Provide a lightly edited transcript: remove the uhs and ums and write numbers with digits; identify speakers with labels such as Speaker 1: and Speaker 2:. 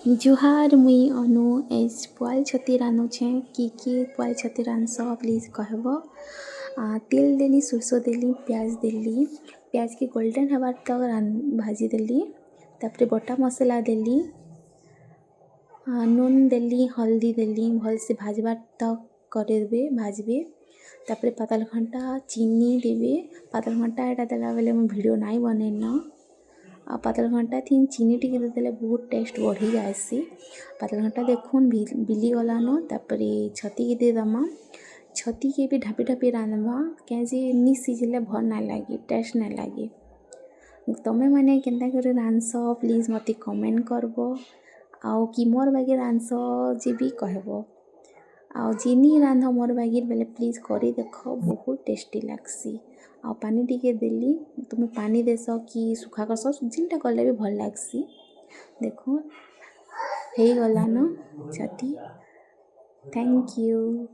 Speaker 1: जुहार मुई अनु एज पुआल छती रानुछे की पुआल छती रांस प्लीज कहब। तेल देली सुरसो देली प्याज देली प्याज के गोल्डन हबार तक भाजी देली तापर बटा मसला देली नून देली हल्दी देली भल से भाजबार तक करबे भाजबे तापर पातल घंटा चीनी देबे पातल घंटा एटा देला बेले मैं वीडियो नाई बनैन आ पातल घंटा थी चीनी टी देदेले बहुत टेस्ट बढ़ी जाएसी। पातल घंटा देखुन बिली गलान तापर छती के देदमा छती के भी ढापी ढापी रांधबा क्या नी सिझले भल ना लगे टेस्ट ना लगे। तमें मैंने केन्ता कर रांधस प्लीज मत कमेंट करब आउ कि मोर बागे रांधस जे भी कहब आउ जिनी रांध मोर बागे बेले प्लीज करी देख बहुत टेस्टी लगसी। आ पानी टिके देली तुम्हें पानी देस कि सुखा करस जिनटा कले भी भल लगसी। देखो हो गलान छती। Thank you.